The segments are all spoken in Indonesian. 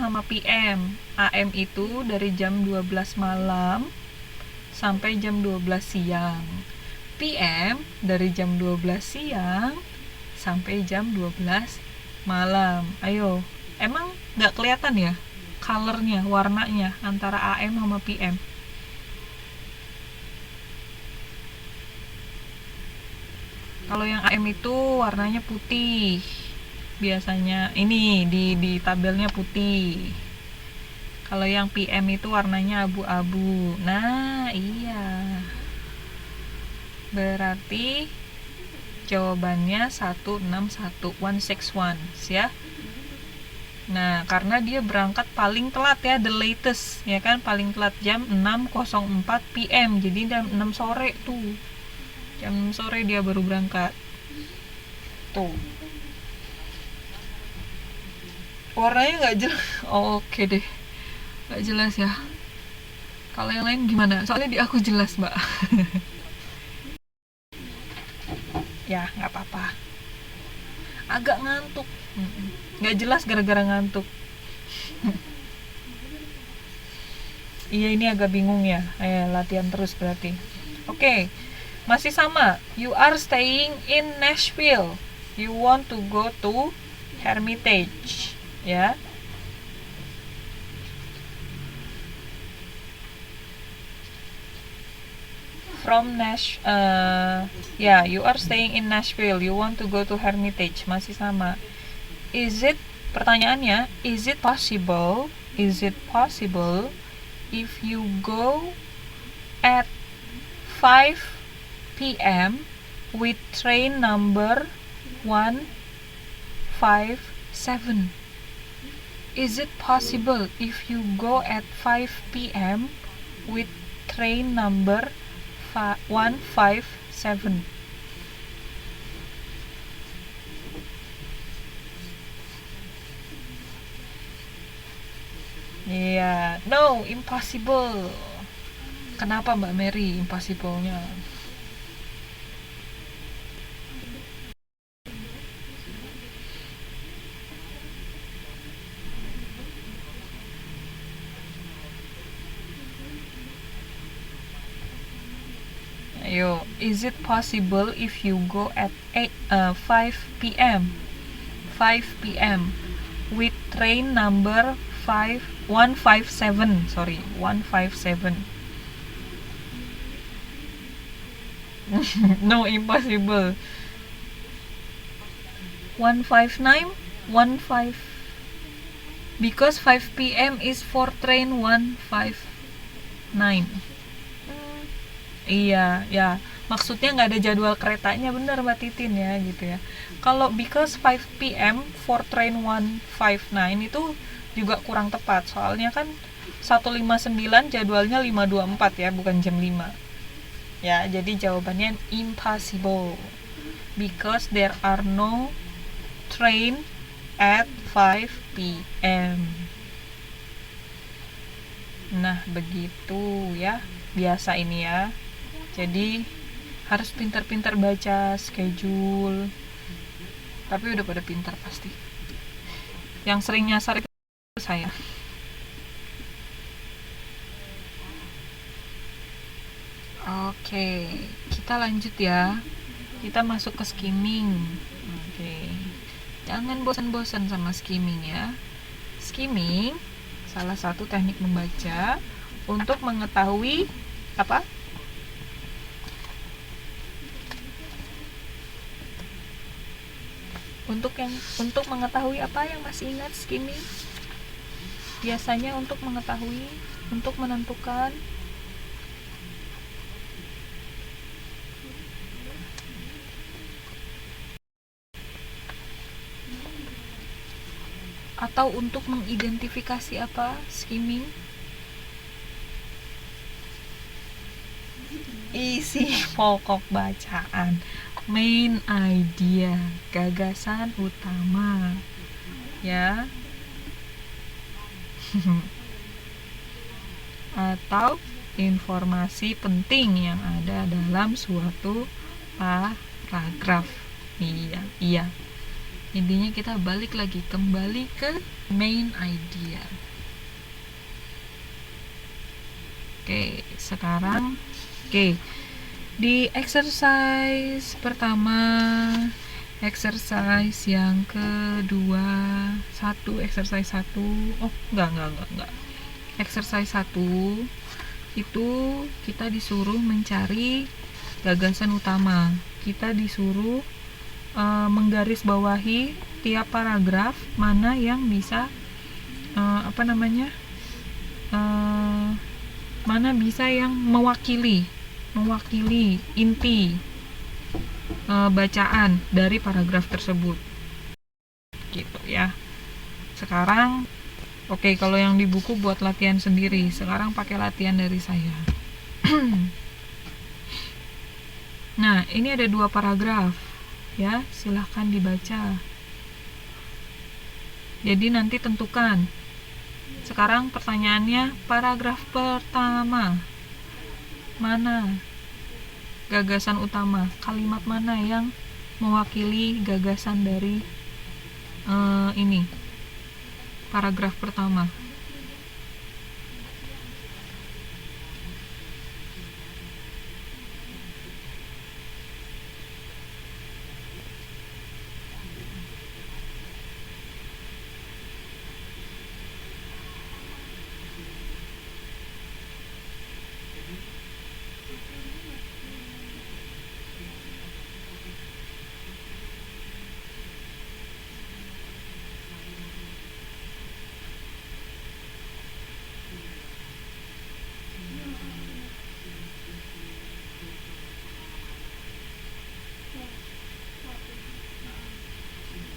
sama PM. AM itu dari jam 12 malam sampai jam 12 siang. PM dari jam 12 siang sampai jam 12 malam. Ayo, emang nggak kelihatan ya colornya, warnanya antara AM sama PM? Kalau yang AM itu warnanya putih. Biasanya ini di tabelnya putih. Kalau yang PM itu warnanya abu-abu. Nah, iya. Berarti jawabannya 161, 161 ya. Nah, karena dia berangkat paling telat ya, the latest ya kan, paling telat jam 6.04 PM. Jadi jam 6 sore tuh. Jam 6 sore dia baru berangkat. Tuh. Warnanya nggak jelas. Oh, oke deh. Nggak jelas ya. Kalau yang lain gimana? Soalnya di aku jelas, Mbak. Ya, nggak apa-apa. Agak ngantuk. Nggak jelas gara-gara ngantuk. Iya, ini agak bingung ya. Latihan terus berarti. Oke. Masih sama. You are staying in Nashville. You want to go to Hermitage. Ya. From you are staying in Nashville. You want to go to Hermitage. Masih sama. Is it, pertanyaannya, is it possible if you go at 5 p.m. with train number 157? Is it possible if you go at 5 p.m. with train number 157? Iya, no, impossible. Kenapa Mbak Mary impossible-nya? Ayo, is it possible if you go at 5 p.m. 5 p.m. with train number 157, sorry, 157. No, impossible. 159, 15, because 5 p.m. is for train 159. Iya, ya. Maksudnya nggak ada jadwal keretanya, bener Mbak Titin ya, gitu ya. Kalau because 5 p.m. for train 159 itu juga kurang tepat. Soalnya kan 159 jadwalnya 524 ya, bukan jam 5. Ya, jadi jawabannya impossible. Because there are no train at 5 p.m. Nah, begitu ya. Biasa ini ya. Jadi harus pintar-pintar baca schedule. Tapi udah pada pintar pasti. Yang sering nyasar itu saya. Oke, kita lanjut ya. Kita masuk ke skimming. Oke. Jangan bosan-bosan sama skimming ya. Skimming salah satu teknik membaca untuk mengetahui apa? Untuk mengetahui apa, yang masih ingat skimming? Biasanya untuk mengetahui, untuk menentukan, atau untuk mengidentifikasi apa skimming? Isi pokok bacaan, main idea, gagasan utama ya. Atau informasi penting yang ada dalam suatu paragraf. Iya. Intinya kita balik lagi, kembali ke main idea. Oke, sekarang di exercise pertama, exercise yang kedua, exercise 1. Oh, enggak. Exercise 1 itu kita disuruh mencari gagasan utama. Kita disuruh menggarisbawahi tiap paragraf mana yang bisa mana bisa yang mewakili inti bacaan dari paragraf tersebut, gitu ya. Sekarang kalau yang di buku buat latihan sendiri, sekarang pakai latihan dari saya. Nah, ini ada 2 paragraf ya, silahkan dibaca. Jadi nanti tentukan. Sekarang pertanyaannya, paragraf pertama mana gagasan utama, kalimat mana yang mewakili gagasan dari ini paragraf pertama.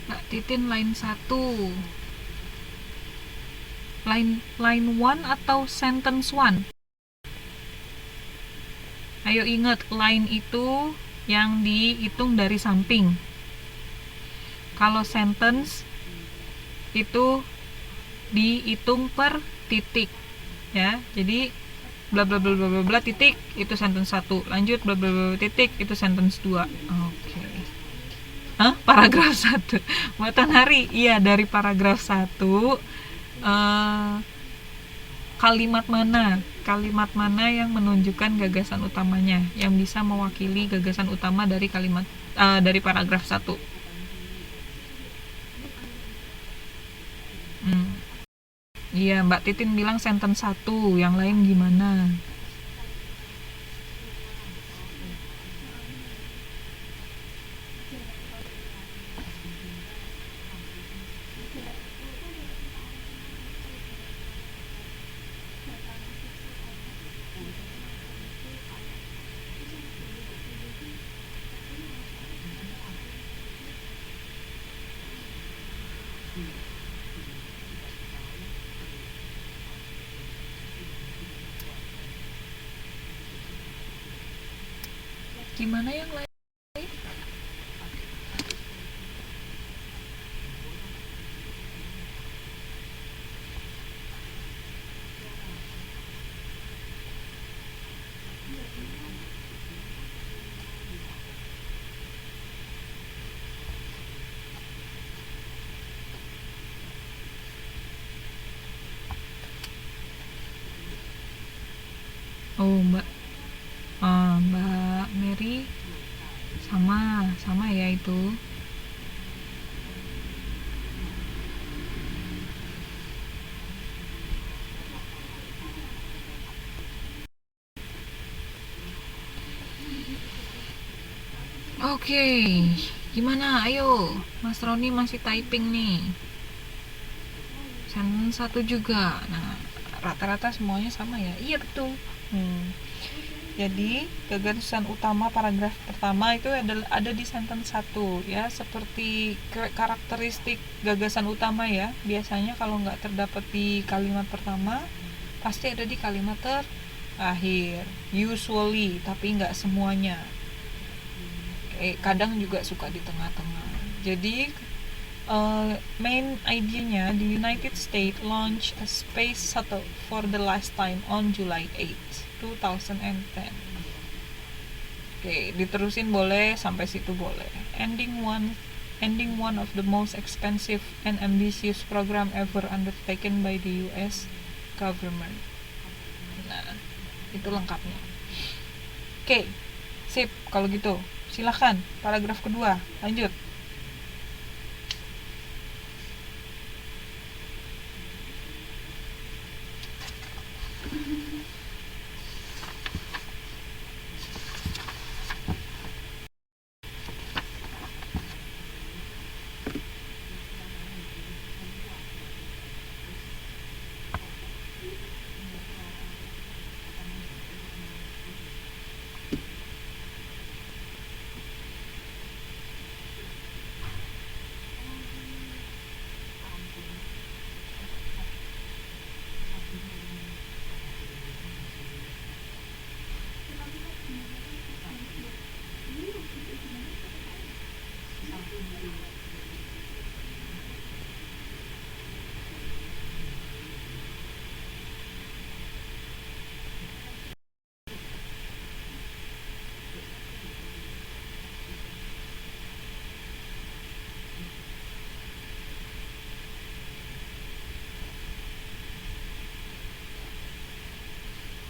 Mbak Titin line 1, line 1 atau sentence 1? Ayo ingat, line itu yang dihitung dari samping. Kalau sentence itu dihitung per titik ya. Jadi bla bla bla bla bla titik itu sentence 1, lanjut bla bla bla titik itu sentence 2. Oke. Paragraf 1. Buatan Hari, iya, dari paragraf 1 kalimat mana yang menunjukkan gagasan utamanya, yang bisa mewakili gagasan utama dari dari paragraf 1. Iya, Mbak Titin bilang sentence 1, yang lain gimana? Gimana yang lain? Oh, Mbak Mary sama ya itu. Oke, gimana? Ayo, Mas Roni masih typing nih. Sentence 1 juga. Nah, rata-rata semuanya sama ya. Iya, betul. Jadi gagasan utama paragraf pertama itu ada di sentence 1 ya, seperti karakteristik gagasan utama ya. Biasanya kalau nggak terdapat di kalimat pertama, pasti ada di kalimat terakhir. Usually, tapi nggak semuanya. Kadang juga suka di tengah-tengah. Jadi main idenya, the United States launched a space shuttle for the last time on July 8, 2010. Oke, diterusin boleh, sampai situ boleh. Ending one ending one of the most expensive and ambitious program ever undertaken by the US government. Nah, itu lengkapnya. Oke, sip. Kalau gitu, silahkan paragraf kedua, lanjut.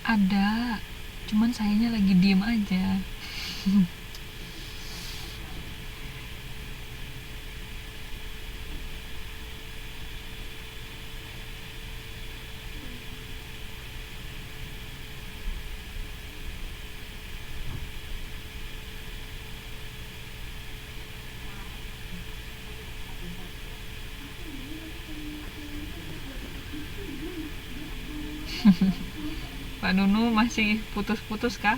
Ada, cuman sayanya lagi diem aja. Pak Nunu masih putus-putus kah?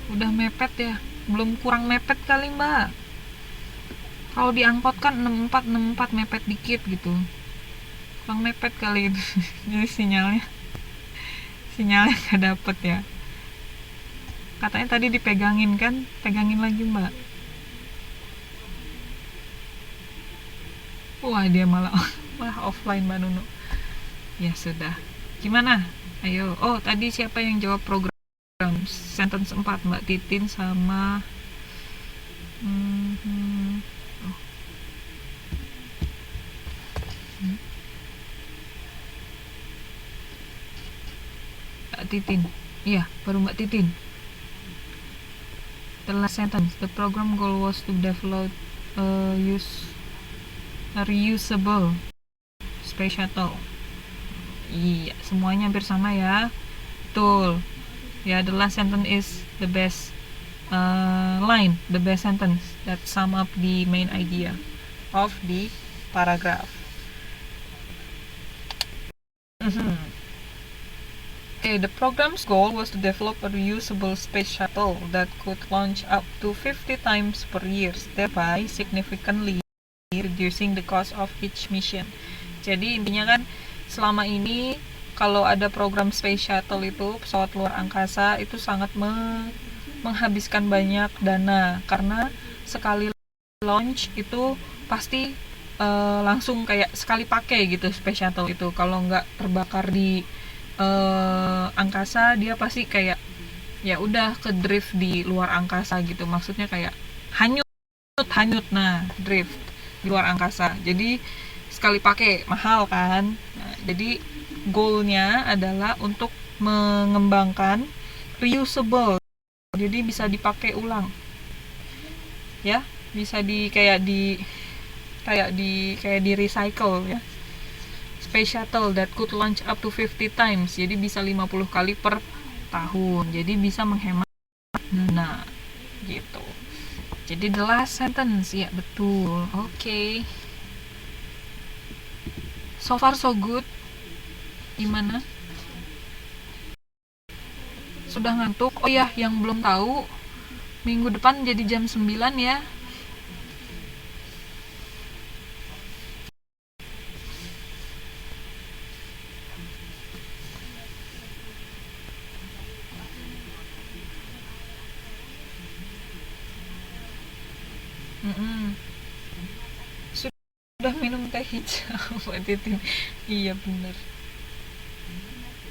Udah mepet ya? Belum kurang mepet kali mbak? Kalau diangkot kan 64 mepet dikit gitu. Kurang mepet kali itu. Jadi sinyalnya gak dapet ya. Katanya tadi dipegangin kan? Pegangin lagi mbak. Wah dia malah offline mbak Nunu. Ya sudah. Gimana? Ayo. Oh tadi siapa yang jawab program sentence 4? Mbak Titin sama Mbak Titin. Iya, baru Mbak Titin. The last sentence. The program goal was to develop reusable space shuttle. Iya, semuanya hampir sama ya. Betul. Ya, the last sentence is the best line, the best sentence that sum up the main idea of the paragraph. Okay, the program's goal was to develop a reusable space shuttle that could launch up to 50 times per year, thereby significantly reducing the cost of each mission. Jadi intinya kan selama ini kalau ada program space shuttle itu pesawat luar angkasa itu sangat menghabiskan banyak dana karena sekali launch itu pasti langsung kayak sekali pakai gitu space shuttle itu. Kalau nggak terbakar di angkasa dia pasti kayak ya udah ke drift di luar angkasa gitu. Maksudnya kayak hanyut nah drift di luar angkasa. Jadi sekali pakai mahal kan. Nah, jadi goalnya adalah untuk mengembangkan reusable. Jadi bisa dipakai ulang. Ya, bisa di recycle ya. Space shuttle that could launch up to 50 times. Jadi bisa 50 kali per tahun. Jadi bisa menghemat dana gitu. Jadi the last sentence, ya betul. Oke. So far so good. Gimana? Sudah ngantuk? Oh ya, yang belum tahu, minggu depan jadi jam 9 ya. Sudah minum teh hijau Mbak Titin. Iya bener.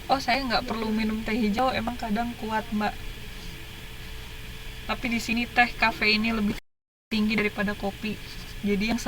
Oh saya nggak perlu minum teh hijau, emang kadang kuat Mbak. Tapi di sini teh kafeinnya lebih tinggi daripada kopi. Jadi yang